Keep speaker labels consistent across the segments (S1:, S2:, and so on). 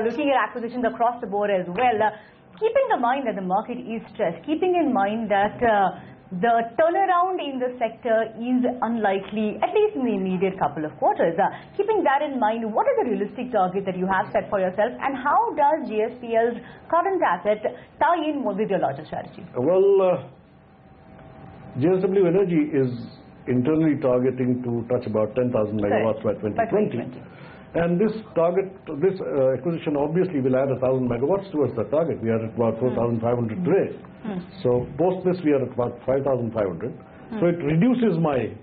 S1: looking at acquisitions across the board as well. Keeping in mind that the market is stressed, keeping in mind that the turnaround in the sector is unlikely, at least in the immediate couple of quarters. Keeping that in mind, what is the realistic target that you have set for yourself, and how does JSPL's current asset tie in with your larger strategy?
S2: Well, JSW Energy is internally targeting to touch about 10,000 megawatts by 2020. And this target, this acquisition obviously will add 1,000 megawatts towards the target. We are at about 4,500 today. So post this we are at about 5,500. So it reduces my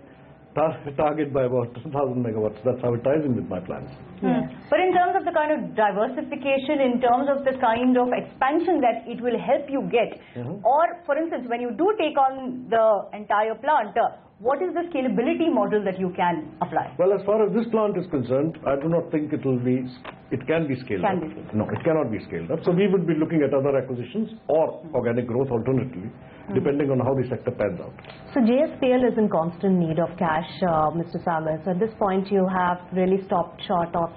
S2: target by about 2,000 megawatts. That's how it ties in with my plans.
S1: But in terms of the kind of diversification, in terms of the kind of expansion that it will help you get, or for instance, when you do take on the entire plant, what is the scalability model that you can apply?
S2: Well, as far as this plant is concerned, I do not think it can be scaled up. No, it cannot be scaled up. So we would be looking at other acquisitions or organic growth alternatively, depending on how the sector pans out.
S3: So JSPL is in constant need of cash, Mr. Sagar. So at this point you have really stopped short of,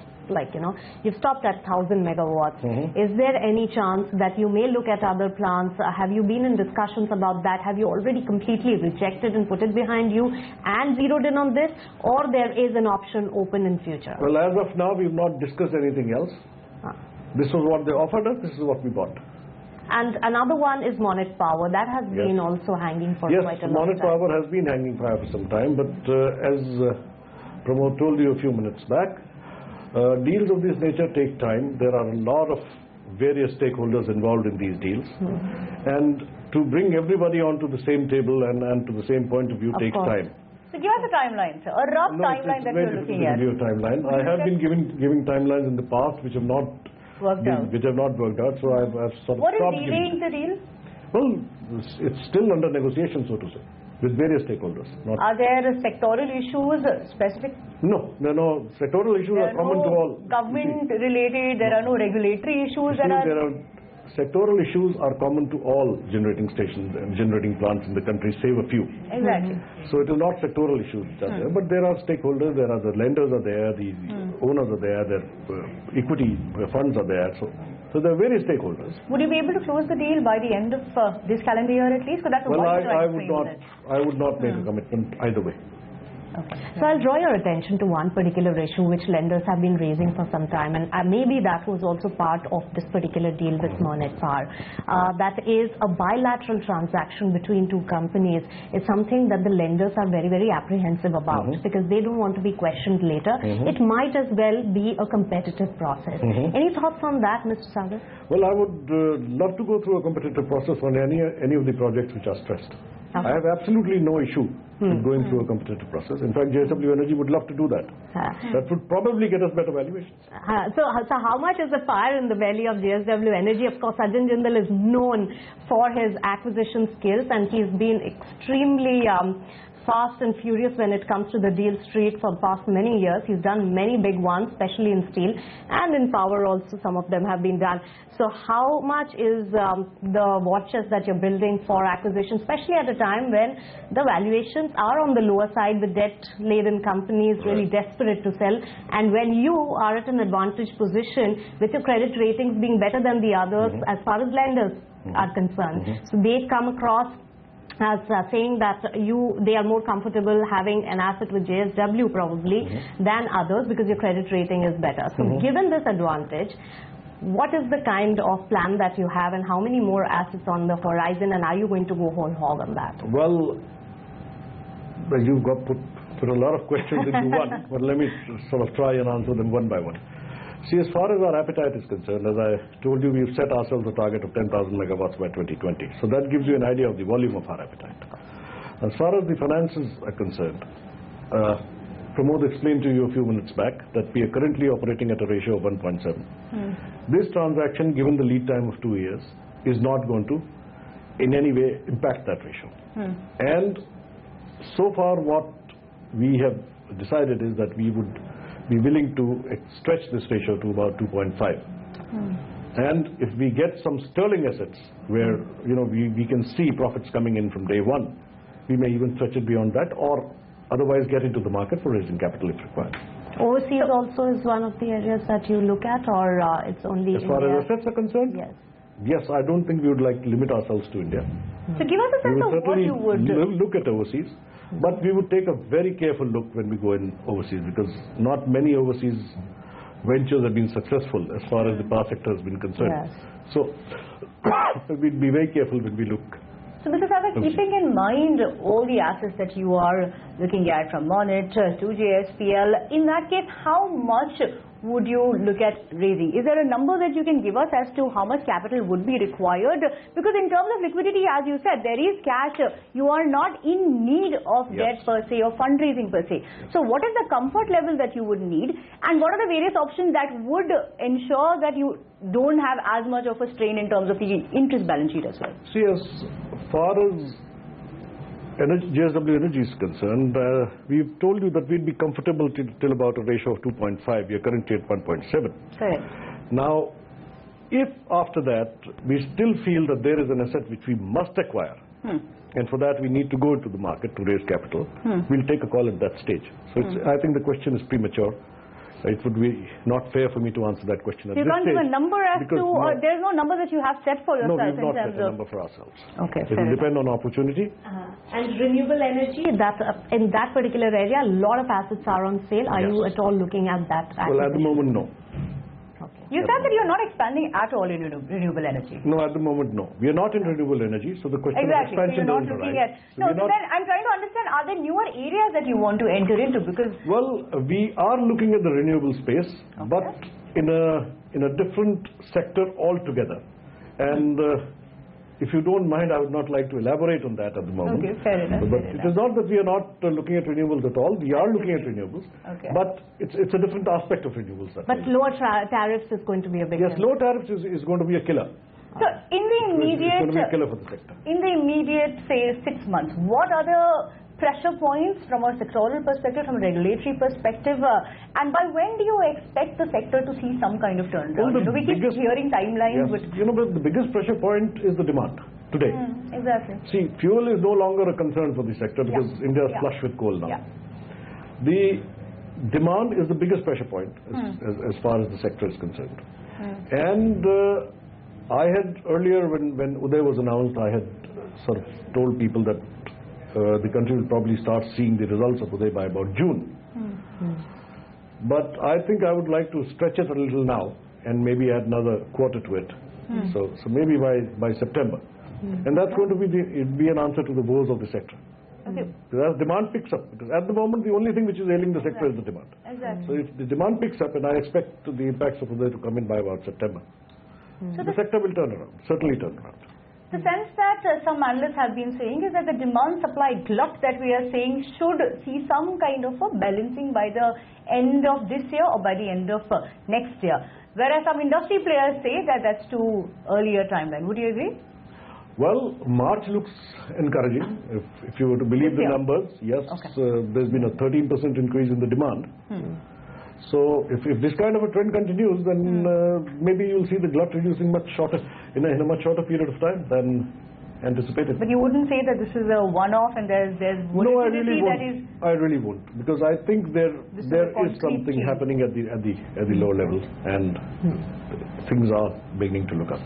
S3: you've stopped at 1,000 megawatts. Is there any chance that you may look at other plants? Have you been in discussions about that? Have you already completely rejected and put it behind you and zeroed in on this? Or there is an option open in future?
S2: Well, as of now, we've not discussed anything else. This was what they offered us. This is what we bought.
S3: And another one is Monet Power. That has been also hanging for quite a long time.
S2: Yes, Monet Power has been hanging fire for some time. But as Pramod told you a few minutes back, deals of this nature take time. There are a lot of various stakeholders involved in these deals. And to bring everybody onto the same table and to the same point of view takes time.
S1: So give us a timeline, sir. A rough timeline that you're looking at.
S2: No, it's very difficult to give you a timeline. I have been giving timelines in the past which have not worked out. So I've sort of stopped giving.
S1: What is delaying the deal?
S2: Well, it's still under negotiation, so to say, with various stakeholders.
S1: Are there sectoral issues specific?
S2: No, there are no sectoral issues are common to all.
S1: Government related, there are no regulatory issues.
S2: Sectoral issues are common to all generating stations and generating plants in the country, save a few.
S1: Exactly.
S2: So it is not sectoral issues which are there, but there are stakeholders, there are the lenders are there, the owners are there, the equity funds are there. So there are various stakeholders.
S1: Would you be able to close the deal by the end of this calendar year at least? Because that's
S2: I would not make a commitment either way.
S3: Okay. So I'll draw your attention to one particular issue which lenders have been raising for some time, and maybe that was also part of this particular deal with Monet Power. That is a bilateral transaction between two companies. It's something that the lenders are very, very apprehensive about because they don't want to be questioned later. It might as well be a competitive process. Any thoughts on that, Mr. Sagar?
S2: Well, I would love to go through a competitive process on any of the projects which are stressed. I have absolutely no issue with going through a competitive process. In fact, JSW Energy would love to do that. That would probably get us better valuations.
S3: So how much is the fire in the belly of JSW Energy? Of course, Sajjan Jindal is known for his acquisition skills, and he's been extremely fast and furious when it comes to the deal street for the past many years. He's done many big ones, especially in steel, and in power also some of them have been done. So how much is the war chest that you're building for acquisition, especially at a time when the valuations are on the lower side with debt-laden companies really desperate to sell, and when you are at an advantaged position with your credit ratings being better than the others as far as lenders are concerned. So they come across as saying that they are more comfortable having an asset with JSW probably than others because your credit rating is better. So given this advantage, what is the kind of plan that you have, and how many more assets on the horizon, and are you going to go whole hog on that?
S2: Well, you've got put a lot of questions into one, but let me sort of try and answer them one by one. See, as far as our appetite is concerned, as I told you, we've set ourselves a target of 10,000 megawatts by 2020. So that gives you an idea of the volume of our appetite. As far as the finances are concerned, Pramod explained to you a few minutes back that we are currently operating at a ratio of 1.7. This transaction, given the lead time of 2 years, is not going to in any way impact that ratio. And so far what we have decided is that we would be willing to stretch this ratio to about 2.5. And if we get some sterling assets where we can see profits coming in from day one, we may even stretch it beyond that, or otherwise get into the market for raising capital if required.
S3: Overseas also is one of the areas that you look at, or it's only
S2: As far
S3: India?
S2: as assets are concerned?
S3: Yes.
S2: Yes, I don't think we would like to limit ourselves to India.
S1: So give us a sense of what you would do.
S2: Look at overseas, but we would take a very careful look when we go in overseas, because not many overseas ventures have been successful as far as the power sector has been concerned.
S3: Yes.
S2: So we'd be very careful when we look.
S1: So Mr. Sagar, keeping in mind all the assets that you are looking at, from Monnet to JSPL, in that case, how much would you look at raising? Is there a number that you can give us as to how much capital would be required? Because in terms of liquidity, as you said, there is cash. You are not in need of debt per se or fundraising per se. So what is the comfort level that you would need? And what are the various options that would ensure that you don't have as much of a strain in terms of the interest balance sheet as well?
S2: See, as far as JSW Energy is concerned, we've told you that we'd be comfortable till about a ratio of 2.5. We are currently at 1.7.
S1: Correct.
S2: Now, if after that we still feel that there is an asset which we must acquire, and for that we need to go into the market to raise capital, we'll take a call at that stage. So I think the question is premature. It would be not fair for me to answer that question at this stage.
S1: You can't give a number as to, or there's no number that you have set for yourself?
S2: No, we've not
S1: in terms
S2: set a
S1: of
S2: number for ourselves.
S1: Okay,
S2: it will depend on opportunity.
S3: And renewable energy, that in that particular area, a lot of assets are on sale. Are you at all looking at that?
S2: Well, at the moment, no.
S1: You said that you're not expanding at all in renewable energy.
S2: No, at the moment, no. We are not in renewable energy, so the question of expansion
S1: so you're not looking at.
S2: So
S1: no, so then I'm trying to understand, are there newer areas that you want to enter into? Because
S2: well, we are looking at the renewable space, but in a different sector altogether. And if you don't mind, I would not like to elaborate on that at the moment.
S1: Okay, fair enough.
S2: But it is not that we are not looking at renewables at all. We are looking at renewables, but it's a different aspect of renewables.
S3: But lower tariffs is going to be a big
S2: Yes, low tariffs is going to be a killer.
S1: So in the immediate,
S2: it's going to be a killer for the sector.
S1: In the immediate, say, 6 months, what are the pressure points from a sectoral perspective, from a regulatory perspective, and by when do you expect the sector to see some kind of turnaround?
S2: Well,
S1: we keep hearing timelines, but
S2: but the biggest pressure point is the demand today.
S1: Exactly.
S2: See, fuel is no longer a concern for the sector because India is flush with coal now. The demand is the biggest pressure point as far as the sector is concerned. And I had earlier, when Uday was announced, I had sort of told people that the country will probably start seeing the results of Uday by about June. But I think I would like to stretch it a little now and maybe add another quarter to it. So maybe by September. And that's going to be an answer to the woes of the sector. As demand picks up, because at the moment the only thing which is ailing the sector is the demand. So if the demand picks up, and I expect the impacts of Uday to come in by about September, so the sector will turn around, certainly turn around.
S1: The sense that some analysts have been saying is that the demand-supply glut that we are saying should see some kind of a balancing by the end of this year or by the end of next year. Whereas some industry players say that that's too early a timeline. Would you agree?
S2: Well, March looks encouraging. If you were to believe the numbers, yes, there's been a 13% increase in the demand. So if this kind of a trend continues, then maybe you'll see the glut reducing much shorter in a much shorter period of time than anticipated.
S1: But you wouldn't say that this is a one-off and there's
S2: no, I really won't. I really won't, because I think there is something happening at the lower levels, and things are beginning to look up.